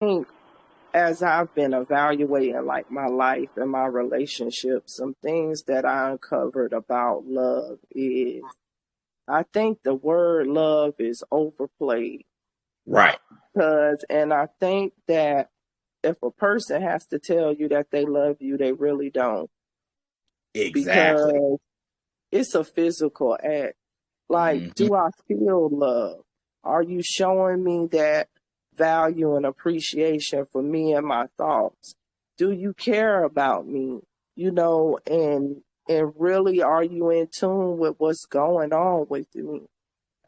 think as I've been evaluating like my life and my relationships, some things that I uncovered about love is I think the word love is overplayed. Right. And I think that if a person has to tell you that they love you, they really don't. Exactly. Because it's a physical act. Like, Mm-hmm. do I feel love? Are you showing me that value and appreciation for me and my thoughts? Do you care about me? And really, are you in tune with what's going on with me?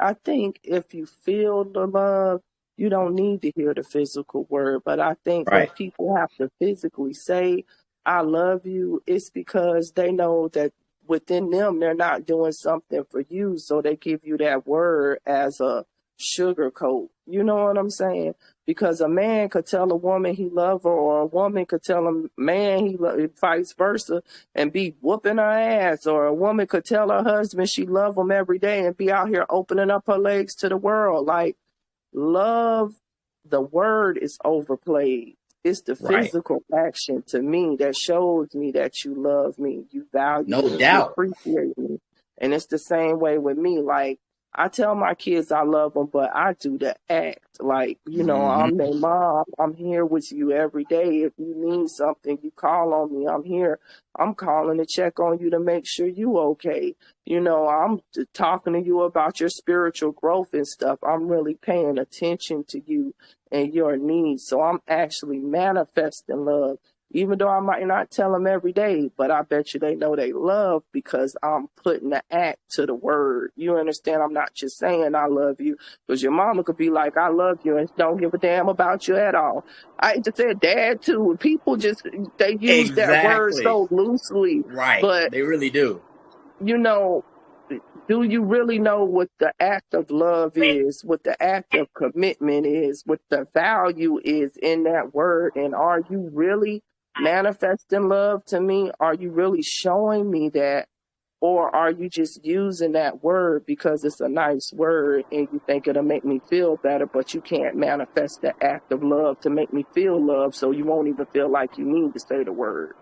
I think if you feel the love, you don't need to hear the physical word. But I think when Right. people have to physically say, I love you, it's because they know that within them, they're not doing something for you. So they give you that word as a sugar coat. You know what I'm saying? Because a man could tell a woman he love her, or a woman could tell a man he love, vice versa, and be whooping her ass, or a woman could tell her husband she love him every day and be out here opening up her legs to the world. Like, love, the word is overplayed. It's the Right. physical action to me that shows me that you love me, you value No me, you doubt. appreciate me. And it's the same way with me. Like, I tell my kids I love them, but I do the act. Like, I'm Mm-hmm. their mom. I'm here with you every day. If you need something, you call on me. I'm here. I'm calling to check on you to make sure you okay. I'm talking to you about your spiritual growth and stuff. I'm really paying attention to you and your needs. So I'm actually manifesting love, even though I might not tell them every day, but I bet you they know they love because I'm putting the act to the word. You understand? I'm not just saying I love you, because your mama could be like, I love you, and don't give a damn about you at all. I just said dad too. People just, they use that word Exactly. so loosely, Right. but They really do. you know, do you really know what the act of love is, what the act of commitment is, what the value is in that word? And are you really manifesting love to me? Are you really showing me that? Or are you just using that word because it's a nice word and you think it'll make me feel better, but you can't manifest the act of love to make me feel love, so you won't even feel like you need to say the word?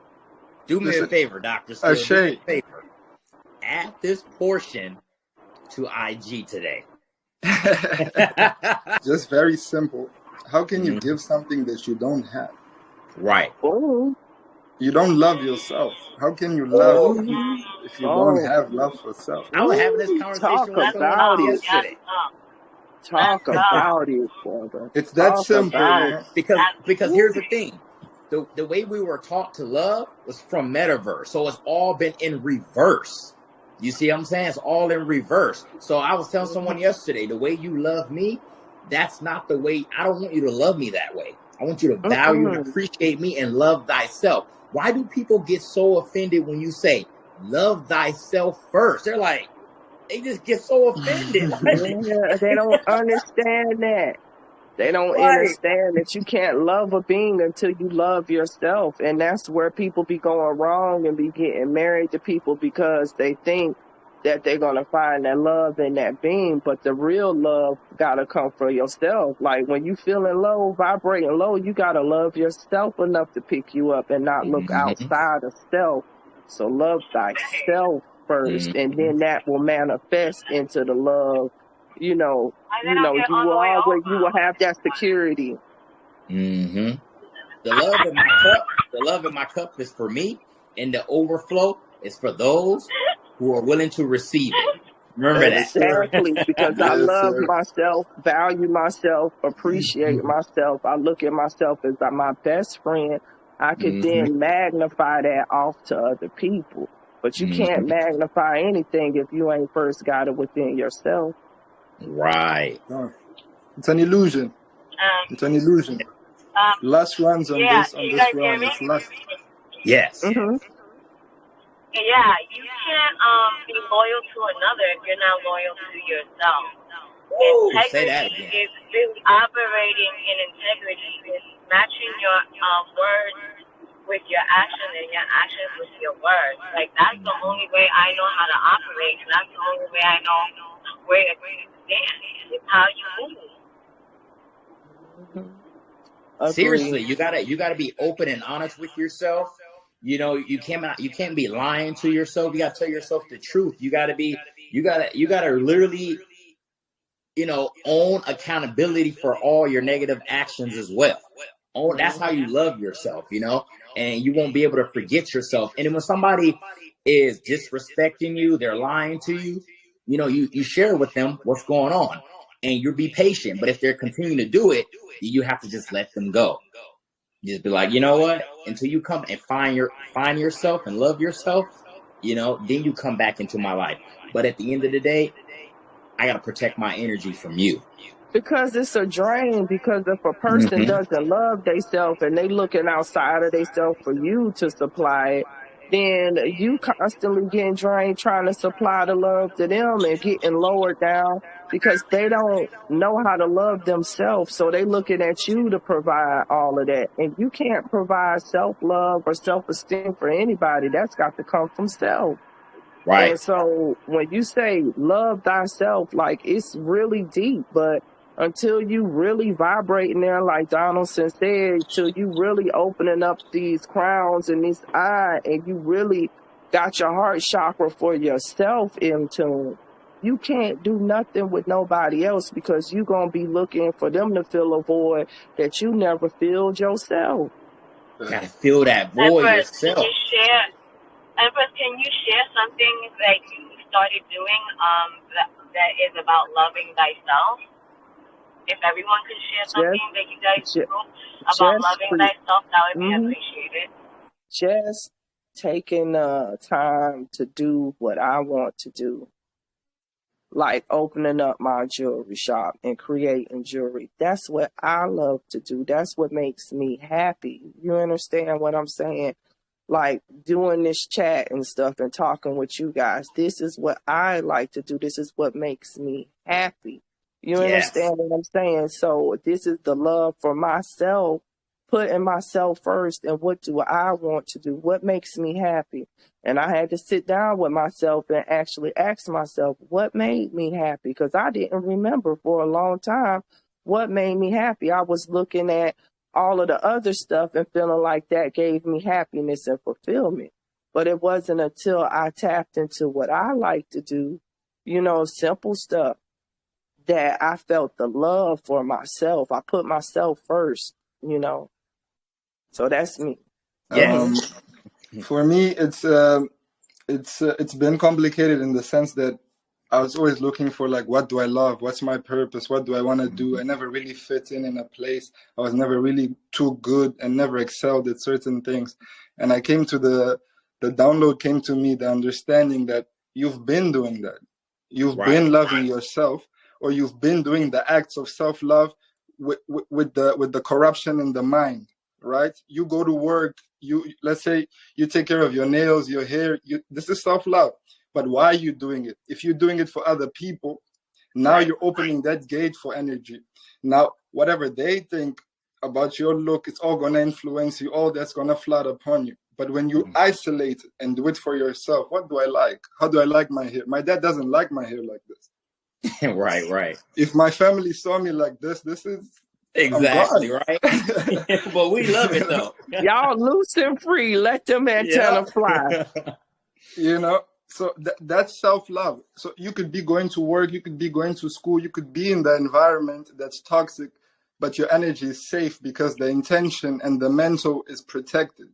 Do me a Listen, favor, Dr. Still. Do me Shay. a favor. Add this portion to IG today. Just very simple. How can you Mhm. give something that you don't have? Right. Oh, You don't love yourself. How can you love Oh, if you don't oh, have love for self? I was having this ooh, talk conversation with Let's someone go. else about it. Let's yesterday. go. Let's Talk go. about it, brother. It's that Talk simple, about it. man. Because Let's because Ooh. here's the thing. The way we were taught to love was from metaverse. So it's all been in reverse. You see what I'm saying? It's all in reverse. So I was telling someone yesterday, the way you love me, that's not the way. I don't want you to love me that way. I want you to value and Mm-mm. appreciate me and love thyself. Why do people get so offended when you say love thyself first? They're like, they just get so offended. Yeah, they don't understand that. They don't Right. understand that you can't love a being until you love yourself. And that's where people be going wrong and be getting married to people because they think that they're going to find that love in that being. But the real love got to come from yourself. Like when you feeling low, vibrating low, you got to love yourself enough to pick you up and not look Mm-hmm. outside of self. So love thyself first, and Mm-hmm. then that will manifest into the love. You know, and then I'll get you on will the way always, over. you will have that security. Mm-hmm. The love in my cup, the love in my cup is for me, and the overflow is for those who are willing to receive it. Remember Yes, sir. Exactly, because I that. Yes, love sir. myself, value myself, appreciate myself. I look at myself as my best friend. I could Mm-hmm. then magnify that off to other people. But you can't Mm-hmm. magnify anything if you ain't first got it within yourself. Right. No, it's an illusion. Um, It's an illusion. um, Lust runs on yeah, this can you this guys hear realm. me? It's lust. Yes. Mm-hmm. Yeah, you can't be loyal to another if you're not loyal to yourself. Woo! Say that Integrity again. is really operating in integrity. Is matching your words with your action and your actions with your words. Like that's the only way I know how to operate, and that's the only way I know where to stand. It's how you move. Mm-hmm. Seriously, Agree. you gotta be open and honest with yourself. You know, you can't be lying to yourself. You gotta tell yourself the truth. You gotta literally, own accountability for all your negative actions as well. That's how you love yourself, and you won't be able to forget yourself. And then when somebody is disrespecting you, they're lying to you, you share with them what's going on, and you be patient. But if they're continuing to do it, you have to just let them go. Just be like, you know what? Until you come and find yourself and love yourself, then you come back into my life. But at the end of the day, I gotta protect my energy from you. Because it's a drain. Because if a person Mm-hmm. doesn't love themselves and they looking outside of themselves for you to supply it, then you constantly getting drained trying to supply the love to them and getting lowered down because they don't know how to love themselves. So they looking at you to provide all of that. And you can't provide self-love or self-esteem for anybody. That's got to come from self. Right. And so when you say love thyself, like it's really deep, but until you really vibrating there, like Donaldson said, till you really opening up these crowns and this eye and you really got your heart chakra for yourself in tune, you can't do nothing with nobody else because you're going to be looking for them to fill a void that you never filled yourself. Gotta fill that void Empress, yourself. can you share something that you started doing that is about loving thyself? If everyone could share something that you guys do about loving thyself, that would be appreciated. Just taking time to do what I want to do, like opening up my jewelry shop and creating jewelry. That's what I love to do. That's what makes me happy. You understand what I'm saying? Like doing this chat and stuff and talking with you guys. This is what I like to do. This is what makes me happy. You understand what I'm saying? So this is the love for myself, putting myself first. And what do I want to do? What makes me happy? And I had to sit down with myself and actually ask myself, what made me happy? Because I didn't remember for a long time what made me happy. I was looking at all of the other stuff and feeling like that gave me happiness and fulfillment. But it wasn't until I tapped into what I like to do, simple stuff, that I felt the love for myself. I put myself first, So that's me. Yes. For me, it's been complicated in the sense that I was always looking for, like, what do I love? What's my purpose? What do I want to do? I never really fit in a place. I was never really too good and never excelled at certain things. And I came to the download came to me, the understanding that you've been doing that. You've been loving yourself, or you've been doing the acts of self-love with the corruption in the mind, right? You go to work, let's say you take care of your nails, your hair, this is self-love. But why are you doing it? If you're doing it for other people, now you're opening that gate for energy. Now, whatever they think about your look, it's all going to influence you. All that's going to flood upon you. But when you isolate it and do it for yourself, what do I like? How do I like my hair? My dad doesn't like my hair like this. Right. If my family saw me like this is... Exactly, right? But we love it, though. Y'all loose and free. Let them antenna fly. So that's self-love. So you could be going to work, you could be going to school, you could be in the environment that's toxic, but your energy is safe because the intention and the mental is protected.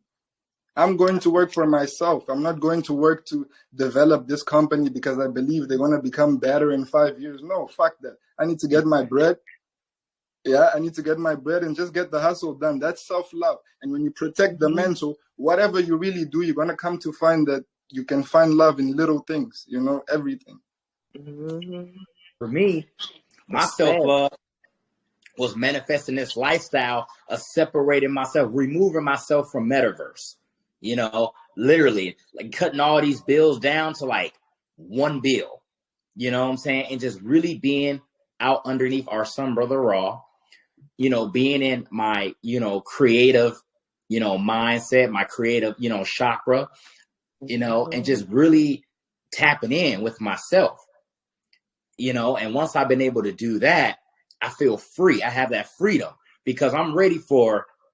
I'm going to work for myself. I'm not going to work to develop this company because I believe they're going to become better in 5 years. No, fuck that. I need to get my bread. I need to get my bread and just get the hustle done. That's self-love. And when you protect the mental, whatever you really do, you're going to come to find that you can find love in little things, everything. For me, my self-love was manifesting this lifestyle of separating myself, removing myself from metaverse. Literally, like cutting all these bills down to like one bill. You know what I'm saying? And just really being out underneath our sun brother Ra, being in my, creative, mindset, my creative, chakra, and just really tapping in with myself, and once I've been able to do that, I feel free. I have that freedom. because I'm ready for